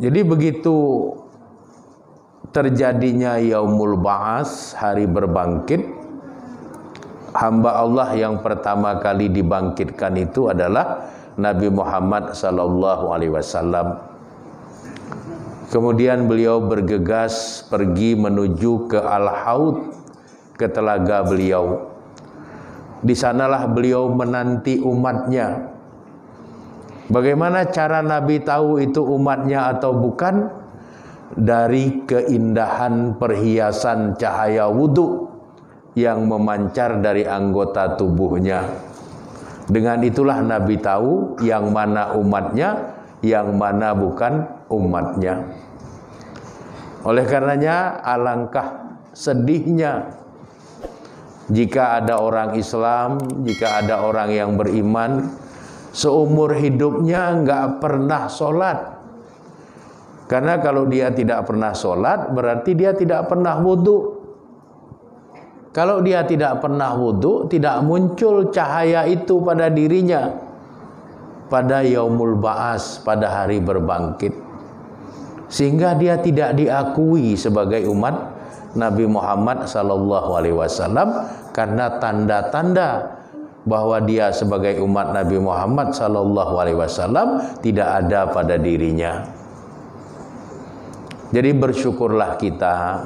Jadi begitu terjadinya Yaumul Ba'ats, hari berbangkit, hamba Allah yang pertama kali dibangkitkan itu adalah Nabi Muhammad sallallahu alaihi wasallam. Kemudian beliau bergegas pergi menuju ke Al-Haud, ke telaga beliau. Di sanalah beliau menanti umatnya. Bagaimana cara Nabi tahu itu umatnya atau bukan? Dari keindahan perhiasan cahaya wudhu yang memancar dari anggota tubuhnya. Dengan itulah Nabi tahu yang mana umatnya, yang mana bukan umatnya. Oleh karenanya alangkah sedihnya jika ada orang Islam, jika ada orang yang beriman seumur hidupnya nggak pernah sholat. Karena kalau dia tidak pernah sholat, berarti dia tidak pernah wudhu. Kalau dia tidak pernah wudhu, tidak muncul cahaya itu pada dirinya pada Yaumul Ba'ats, pada hari berbangkit. Sehingga dia tidak diakui sebagai umat Nabi Muhammad SAW, karena tanda-tanda bahwa dia sebagai umat Nabi Muhammad SAW tidak ada pada dirinya. Jadi bersyukurlah kita,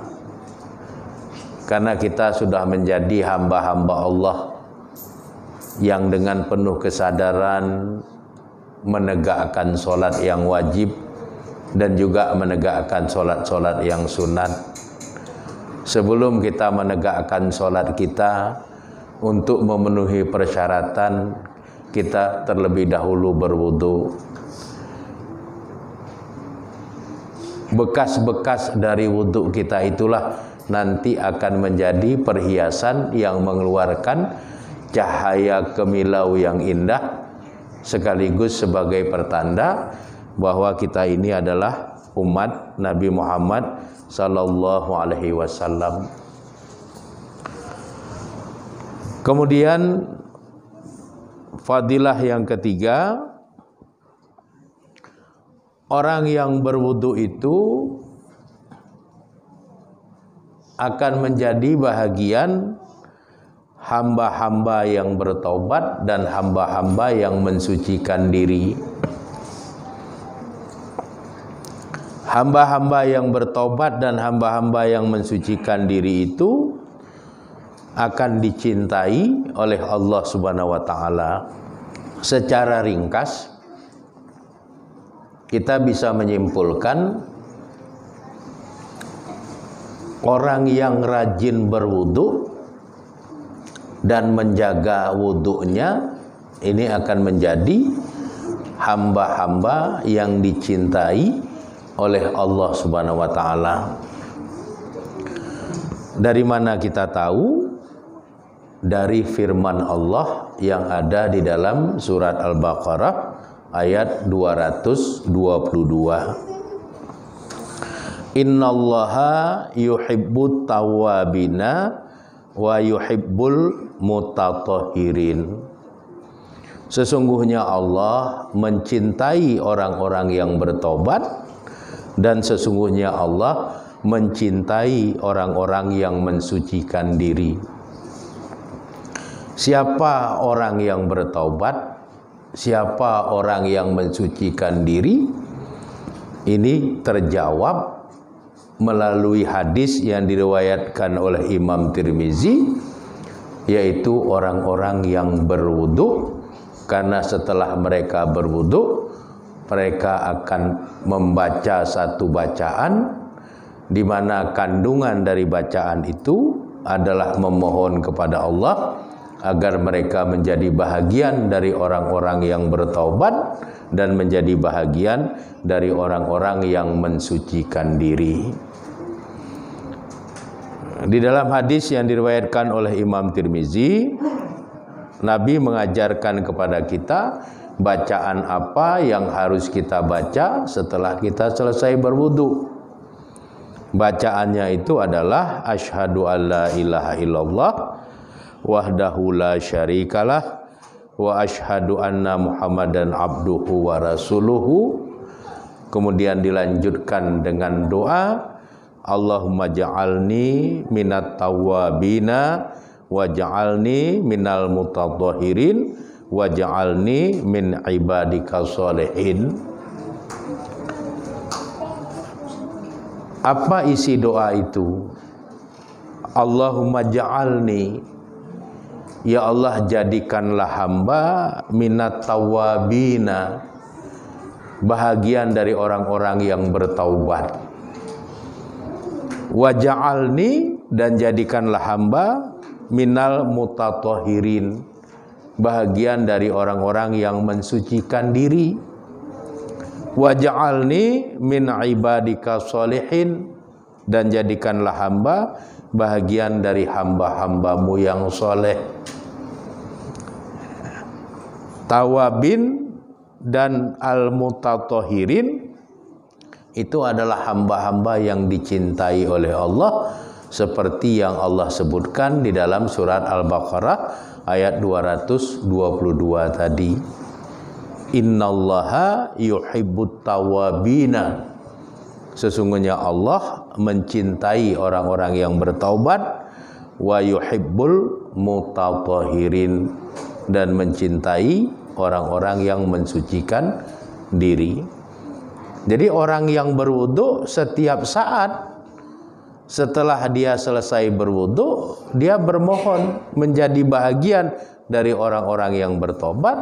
karena kita sudah menjadi hamba-hamba Allah yang dengan penuh kesadaran menegakkan sholat yang wajib dan juga menegakkan sholat-sholat yang sunat. Sebelum kita menegakkan sholat kita, untuk memenuhi persyaratan, kita terlebih dahulu berwudu. Bekas-bekas dari wudhu kita itulah nanti akan menjadi perhiasan yang mengeluarkan cahaya kemilau yang indah, sekaligus sebagai pertanda bahwa kita ini adalah umat Nabi Muhammad sallallahu alaihi wasallam. Kemudian fadilah yang ketiga, orang yang berwudu itu akan menjadi bahagian hamba-hamba yang bertaubat dan hamba-hamba yang mensucikan diri. Hamba-hamba yang bertaubat dan hamba-hamba yang mensucikan diri itu akan dicintai oleh Allah Subhanahu wa taala. Secara ringkas kita bisa menyimpulkan orang yang rajin berwudu dan menjaga wudunya ini akan menjadi hamba-hamba yang dicintai oleh Allah Subhanahu wa taala. Dari mana kita tahu? Dari firman Allah yang ada di dalam surat Al-Baqarah ayat 222. Innallaha yuhibbut tawwabina wa yuhibbul mutatahhirin. Sesungguhnya Allah mencintai orang-orang yang bertobat, dan sesungguhnya Allah mencintai orang-orang yang mensucikan diri. Siapa orang yang bertaubat? Siapa orang yang mensucikan diri? Ini terjawab melalui hadis yang diriwayatkan oleh Imam Tirmizi, yaitu orang-orang yang berwudu, karena setelah mereka berwudu, mereka akan membaca satu bacaan, di mana kandungan dari bacaan itu adalah memohon kepada Allah agar mereka menjadi bahagian dari orang-orang yang bertaubat dan menjadi bahagian dari orang-orang yang mensucikan diri. Di dalam hadis yang diriwayatkan oleh Imam Tirmizi, Nabi mengajarkan kepada kita bacaan apa yang harus kita baca setelah kita selesai berwudu. Bacaannya itu adalah asyhadu alla ilaha illallah wahdahu la syarikalah wa asyhadu anna muhammadan abduhu wa rasuluhu Kemudian dilanjutkan dengan doa, Allahumma ja'alni minat tawwabina wa ja'alni minal mutatahhirin wa ja'alni min ibadika sholihin. Apa isi doa itu? Allahumma ja'alni, ya Allah jadikanlah hamba minat tawwabina, bahagian dari orang-orang yang bertaubat. Wa ja'alni, dan jadikanlah hamba minal mutatahhirin, bahagian dari orang-orang yang mensucikan diri. Wa ja'alni min ibadika sholihin, dan jadikanlah hamba bahagian dari hamba-hambamu yang soleh. Tawabin dan al-mutatahhirin itu adalah hamba-hamba yang dicintai oleh Allah, seperti yang Allah sebutkan di dalam surat Al-Baqarah ayat 222 tadi. Innallaha yuhibbut tawabina, sesungguhnya Allah mencintai orang-orang yang bertaubat, wa yuhibbul mutatahhirin, dan mencintai orang-orang yang mensucikan diri. Jadi orang yang berwudu setiap saat setelah dia selesai berwudu, dia bermohon menjadi bahagian dari orang-orang yang bertobat,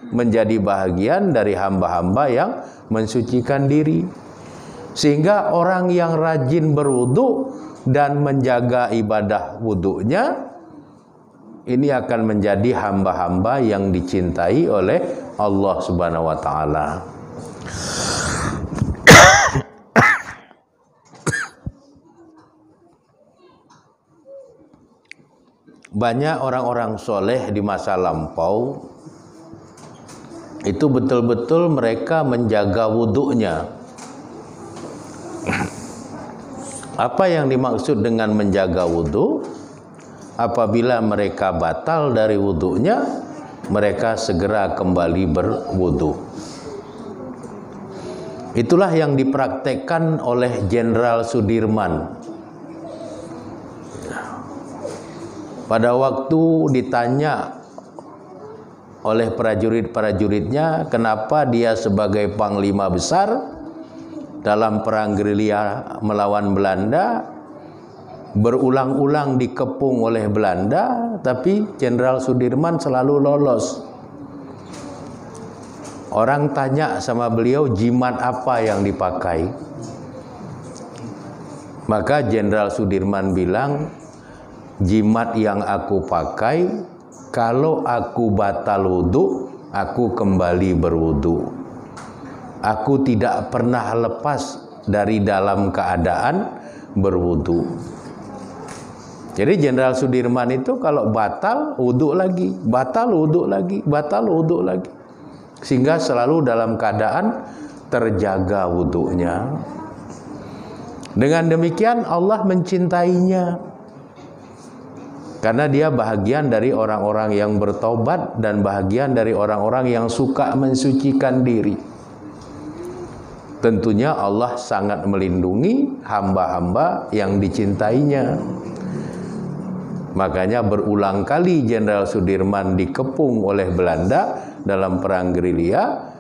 menjadi bahagian dari hamba-hamba yang mensucikan diri. Sehingga orang yang rajin berwudu dan menjaga ibadah wudunya, ini akan menjadi hamba-hamba yang dicintai oleh Allah Subhanahu wa taala. Banyak orang-orang soleh di masa lampau itu betul-betul mereka menjaga wudunya. Apa yang dimaksud dengan menjaga wudu? Apabila mereka batal dari wudunya, mereka segera kembali berwudu. Itulah yang dipraktekkan oleh Jenderal Sudirman. Pada waktu ditanya oleh prajurit-prajuritnya kenapa dia sebagai panglima besar dalam perang gerilya melawan Belanda berulang-ulang dikepung oleh Belanda, tapi Jenderal Sudirman selalu lolos. Orang tanya sama beliau, jimat apa yang dipakai? Maka Jenderal Sudirman bilang, jimat yang aku pakai, kalau aku batal wudu, aku kembali berwudu. Aku tidak pernah lepas dari dalam keadaan berwudu. Jadi Jenderal Sudirman itu kalau batal wudu lagi, batal wudu lagi, batal wudu lagi, sehingga selalu dalam keadaan terjaga wudunya. Dengan demikian Allah mencintainya, karena dia bahagian dari orang-orang yang bertobat dan bahagian dari orang-orang yang suka mensucikan diri. Tentunya Allah sangat melindungi hamba-hamba yang dicintainya. Makanya berulang kali Jenderal Sudirman dikepung oleh Belanda dalam perang gerilya.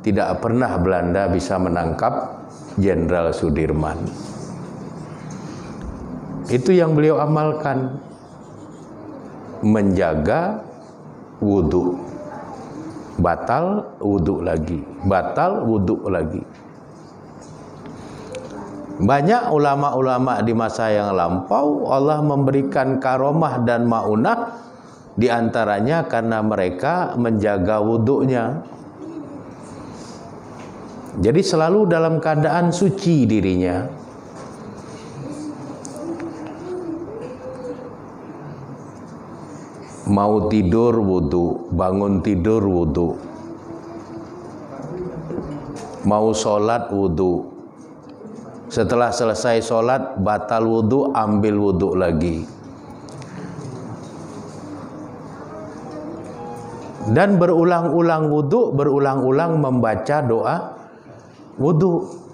Tidak pernah Belanda bisa menangkap Jenderal Sudirman. Itu yang beliau amalkan, menjaga wudu. Batal wudu lagi, batal wudu lagi. Banyak ulama-ulama di masa yang lampau Allah memberikan karomah dan maunah, di antaranya karena mereka menjaga wudunya. Jadi selalu dalam keadaan suci dirinya. Mau tidur wudu, bangun tidur wudu. Mau sholat wudu. Setelah selesai sholat, batal wudu, ambil wudu lagi. Dan berulang-ulang wudu, berulang-ulang membaca doa wudu.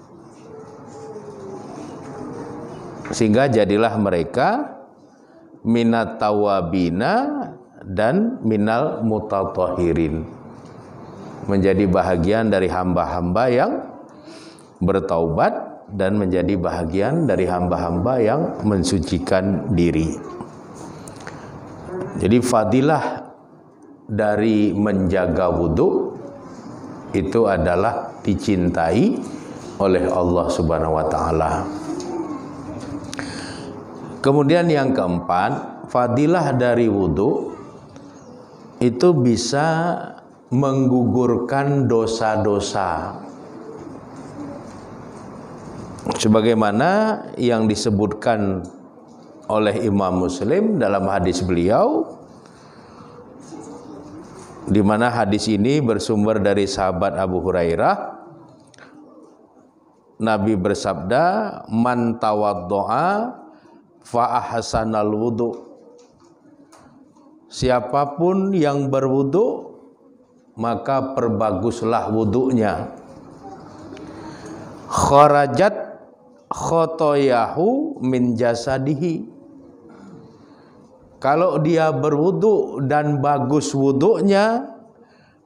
Sehingga jadilah mereka minat tawabina dan minal mutatahhirin, menjadi bahagian dari hamba-hamba yang bertaubat dan menjadi bahagian dari hamba-hamba yang mensucikan diri. Jadi fadilah dari menjaga wudu itu adalah dicintai oleh Allah Subhanahu wa taala. Kemudian yang keempat, fadilah dari wudu itu bisa menggugurkan dosa-dosa. Sebagaimana yang disebutkan oleh Imam Muslim dalam hadis beliau, di mana hadis ini bersumber dari sahabat Abu Hurairah. Nabi bersabda, "Man tawaddo'a fa ahsanal wudu." Siapapun yang berwudu maka perbaguslah wudunya. Kharajat khotoyahu min jasadihi. Kalau dia berwudu dan bagus wudunya,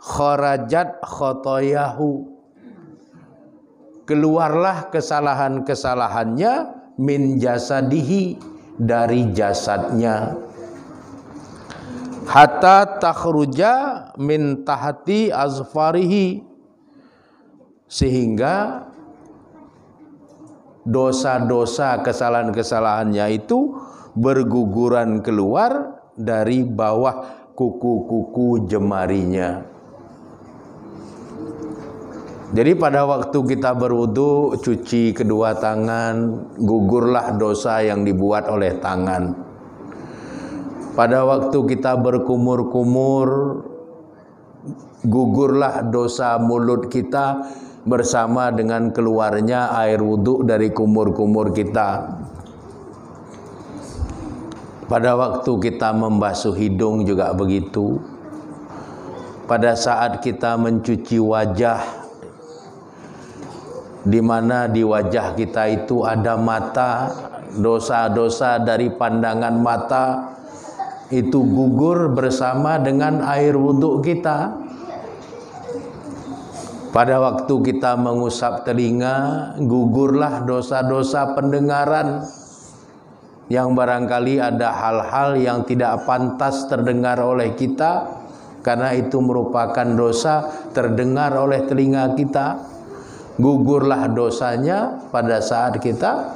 kharajat khotoyahu, keluarlah kesalahan-kesalahannya min jasadihi, dari jasadnya. Hatta takhruja min tahti azfarihi, sehingga dosa-dosa kesalahan-kesalahannya itu berguguran keluar dari bawah kuku-kuku jemarinya. Jadi pada waktu kita berwudu, cuci kedua tangan, gugurlah dosa yang dibuat oleh tangan. Pada waktu kita berkumur-kumur, gugurlah dosa mulut kita bersama dengan keluarnya air wudu dari kumur-kumur kita. Pada waktu kita membasuh hidung juga begitu. Pada saat kita mencuci wajah, di mana di wajah kita itu ada mata, dosa-dosa dari pandangan mata itu gugur bersama dengan air wudu kita. Pada waktu kita mengusap telinga, gugurlah dosa-dosa pendengaran, yang barangkali ada hal-hal yang tidak pantas terdengar oleh kita, karena itu merupakan dosa terdengar oleh telinga kita. Gugurlah dosanya pada saat kita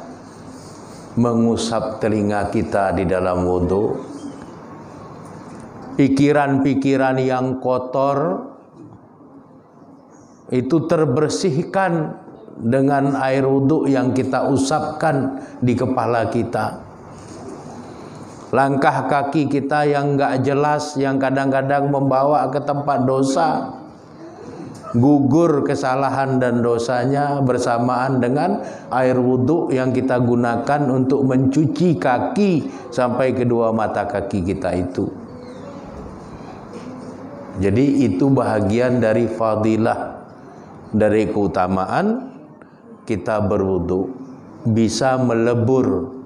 mengusap telinga kita di dalam wudu. Pikiran-pikiran yang kotor itu terbersihkan dengan air wudu yang kita usapkan di kepala kita. Langkah kaki kita yang enggak jelas, yang kadang-kadang membawa ke tempat dosa, gugur kesalahan dan dosanya bersamaan dengan air wudu yang kita gunakan untuk mencuci kaki sampai kedua mata kaki kita itu. Jadi itu bahagian dari fadilah, dari keutamaan kita berwudu, bisa melebur,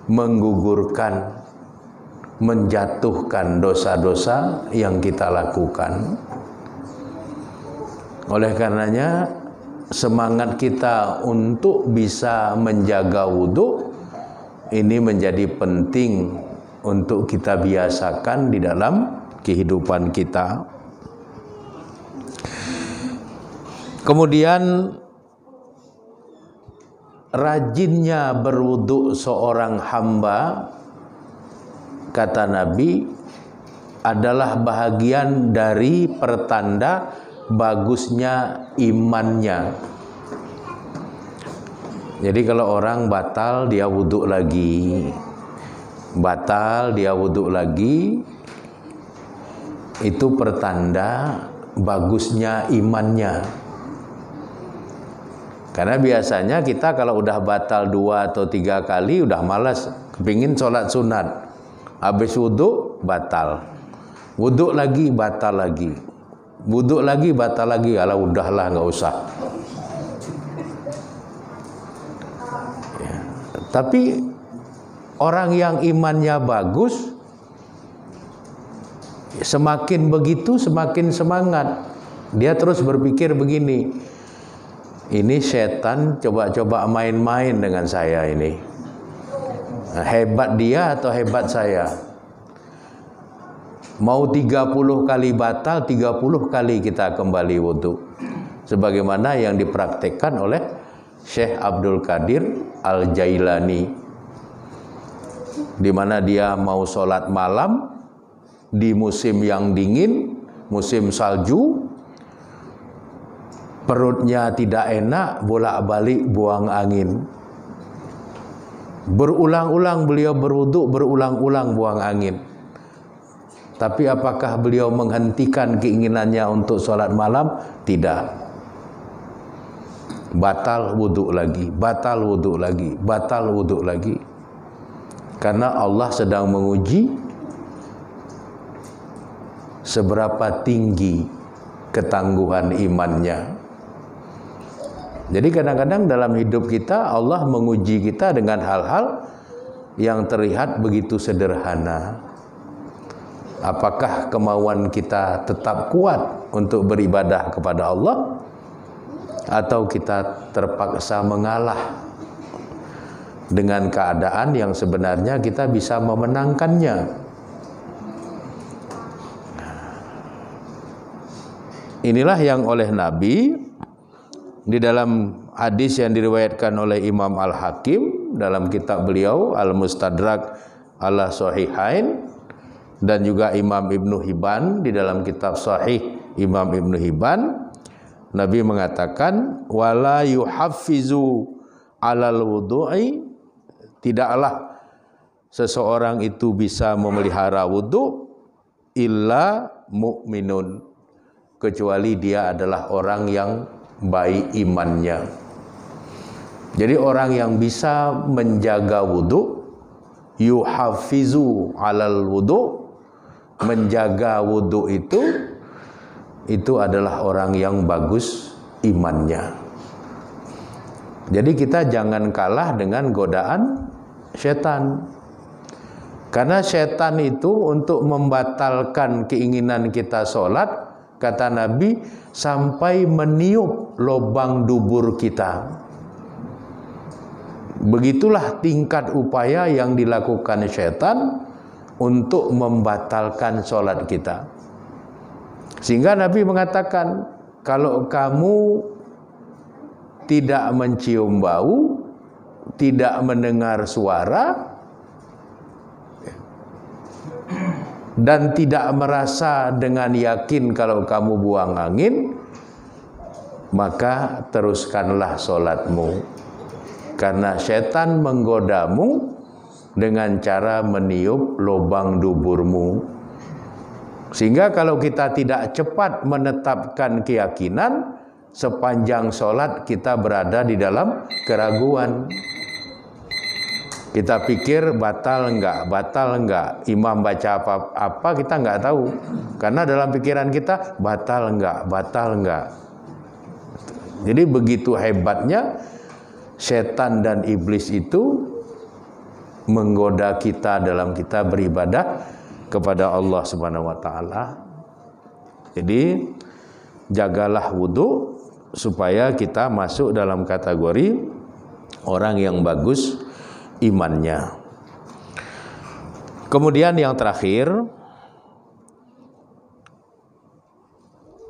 menggugurkan, menjatuhkan dosa-dosa yang kita lakukan. Oleh karenanya semangat kita untuk bisa menjaga wudu ini menjadi penting untuk kita biasakan di dalam kehidupan kita. Kemudian rajinnya berwudu seorang hamba, kata Nabi, adalah bahagian dari pertanda bagusnya imannya. Jadi kalau orang batal dia wudu lagi, batal dia wudu lagi, itu pertanda bagusnya imannya. Karena biasanya kita kalau udah batal 2 atau 3 kali udah malas, kepingin sholat sunat. Habis wudu batal, wudu lagi batal lagi, wudu lagi batal lagi. Alah udahlah nggak usah. Tapi orang yang imannya bagus, semakin begitu semakin semangat. Dia terus berpikir begini, ini setan coba-coba main-main dengan saya ini. Nah, hebat dia atau hebat saya? Mau 30 kali batal, 30 kali kita kembali wudu. Sebagaimana yang dipraktekkan oleh Syekh Abdul Qadir Al-Jailani, di mana dia mau sholat malam di musim yang dingin, musim salju, perutnya tidak enak, bolak-balik buang angin. Berulang-ulang beliau berwudu, berulang-ulang buang angin. Tapi apakah beliau menghentikan keinginannya untuk sholat malam? Tidak. Batal wudu lagi, batal wudu lagi, batal wudu lagi. Karena Allah sedang menguji seberapa tinggi ketangguhan imannya. Jadi kadang-kadang dalam hidup kita Allah menguji kita dengan hal-hal yang terlihat begitu sederhana. Apakah kemauan kita tetap kuat untuk beribadah kepada Allah, atau kita terpaksa mengalah dengan keadaan yang sebenarnya kita bisa memenangkannya. Inilah yang oleh Nabi di dalam hadis yang diriwayatkan oleh Imam Al-Hakim dalam kitab beliau Al-Mustadrak ala Sahihain, dan juga Imam Ibnu Hibban di dalam kitab Sahih Imam Ibnu Hibban. Nabi mengatakan, wala yuhaffizu alal wudu'i, tidaklah seseorang itu bisa memelihara wudu illa mu'minun, kecuali dia adalah orang yang baik imannya. Jadi orang yang bisa menjaga wudu, yuhaffizu alal wudu, menjaga wudu itu adalah orang yang bagus imannya. Jadi kita jangan kalah dengan godaan setan. Karena setan itu untuk membatalkan keinginan kita sholat, kata Nabi, sampai meniup lubang dubur kita. Begitulah tingkat upaya yang dilakukan setan untuk membatalkan sholat kita. Sehingga Nabi mengatakan, kalau kamu tidak mencium bau, tidak mendengar suara, dan tidak merasa dengan yakin kalau kamu buang angin, maka teruskanlah sholatmu. Karena setan menggodamu dengan cara meniup lubang duburmu. Sehingga kalau kita tidak cepat menetapkan keyakinan, sepanjang sholat kita berada di dalam keraguan. Kita pikir batal enggak, imam baca apa kita enggak tahu. Karena dalam pikiran kita batal enggak. Jadi begitu hebatnya setan dan iblis itu menggoda kita dalam kita beribadah kepada Allah Subhanahu wa taala. Jadi jagalah wudu supaya kita masuk dalam kategori orang yang bagus imannya. Kemudian yang terakhir,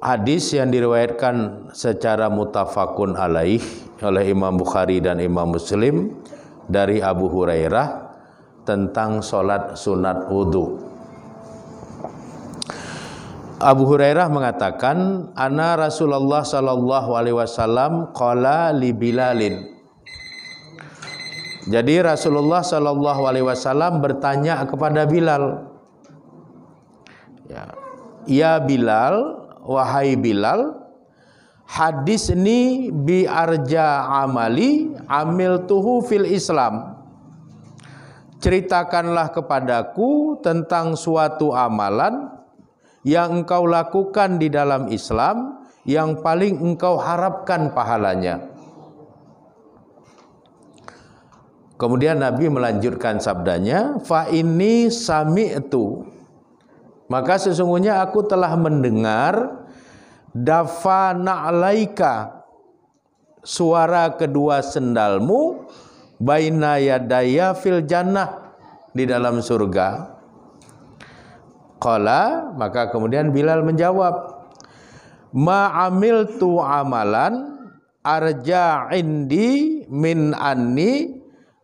hadis yang diriwayatkan secara muttafaqun alaih oleh Imam Bukhari dan Imam Muslim dari Abu Hurairah tentang sholat sunat wudu. Abu Hurairah mengatakan, ana Rasulullah sallallahu alaihi wasallam qala li Bilalin. Jadi Rasulullah sallallahu alaihi wasallam bertanya kepada Bilal. Ya Bilal, wahai Bilal, hadis ini bi arja amali amiltuhu fil Islam. Ceritakanlah kepadaku tentang suatu amalan yang engkau lakukan di dalam Islam, yang paling engkau harapkan pahalanya. Kemudian Nabi melanjutkan sabdanya, fa inni sami'tu, maka sesungguhnya aku telah mendengar dafa na'laika, suara kedua sendalmu, baina yadaya fil jannah, di dalam surga. Qala, maka kemudian Bilal menjawab, ma amiltu amalan arja indi min anni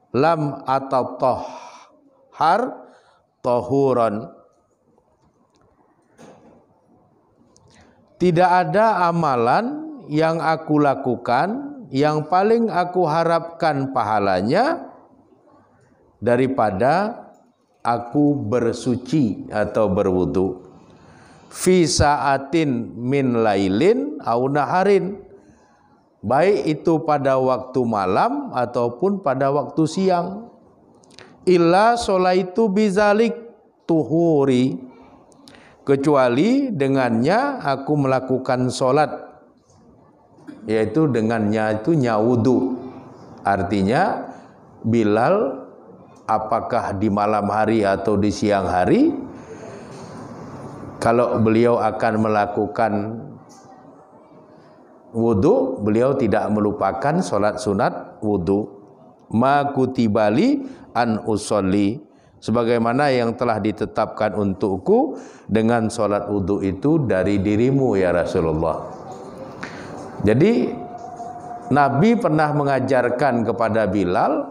lam atatahhar tahuran. Tidak ada amalan yang aku lakukan yang paling aku harapkan pahalanya daripada aku bersuci atau berwudu fi sa'atin min lailin au naharin, baik itu pada waktu malam ataupun pada waktu siang, illa sholaitu bizalik tuhuri, kecuali dengannya aku melakukan sholat, yaitu dengannya itu nyawudu. Artinya Bilal apakah di malam hari atau di siang hari, kalau beliau akan melakukan wudu, beliau tidak melupakan sholat sunat wudu. Ma kutibali an usolli, sebagaimana yang telah ditetapkan untukku dengan sholat wudu itu dari dirimu ya Rasulullah. Jadi Nabi pernah mengajarkan kepada Bilal,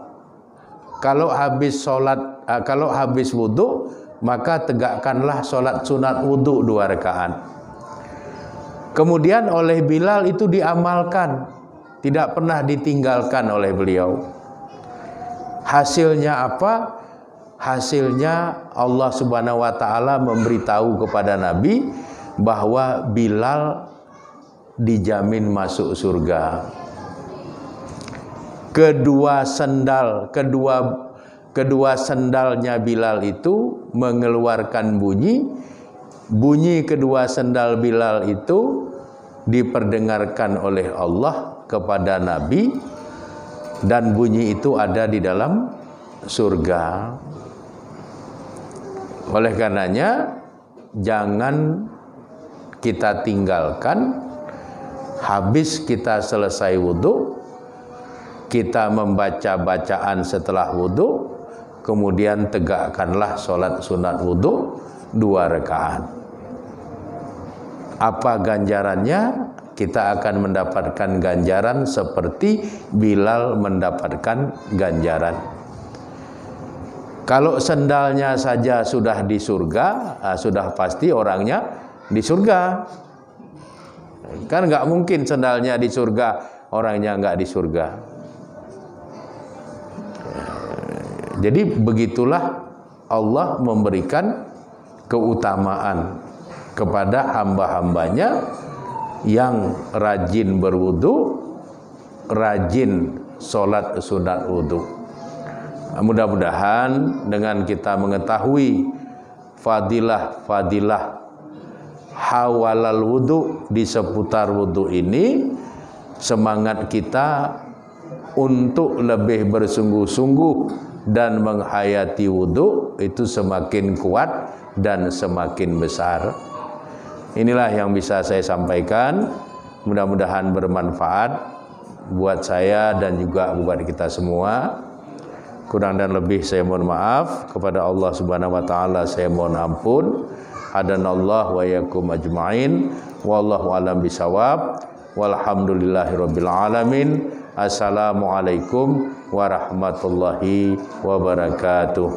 kalau habis sholat, kalau habis wudu, maka tegakkanlah sholat sunat wudu 2 rakaat. Kemudian oleh Bilal itu diamalkan, tidak pernah ditinggalkan oleh beliau. Hasilnya apa? Hasilnya Allah Subhanahu wa taala memberitahu kepada Nabi bahwa Bilal dijamin masuk surga. Kedua sendalnya Bilal itu mengeluarkan bunyi kedua sendal Bilal itu diperdengarkan oleh Allah kepada Nabi, dan bunyi itu ada di dalam surga. Oleh karenanya jangan kita tinggalkan, habis kita selesai wudu, kita membaca bacaan setelah wudu, kemudian tegakkanlah sholat sunat wudu 2 rakaat. Apa ganjarannya? Kita akan mendapatkan ganjaran seperti Bilal mendapatkan ganjaran. Kalau sendalnya saja sudah di surga, sudah pasti orangnya di surga. Kan nggak mungkin sendalnya di surga, orangnya nggak di surga. Jadi begitulah Allah memberikan keutamaan kepada hamba-hambanya yang rajin berwudu, rajin sholat sunat wudu. Mudah-mudahan dengan kita mengetahui fadilah hawalal wudu, di seputar wudu ini, semangat kita untuk lebih bersungguh-sungguh dan menghayati wudu itu semakin kuat dan semakin besar. Inilah yang bisa saya sampaikan, mudah-mudahan bermanfaat buat saya dan juga buat kita semua. Kurang dan lebih saya mohon maaf, kepada Allah Subhanahu wa taala saya mohon ampun. Hadanallah wa yakum ajmain, wallahu alam bisawab, walhamdulillahirabbil alamin. Assalamualaikum warahmatullahi wabarakatuh.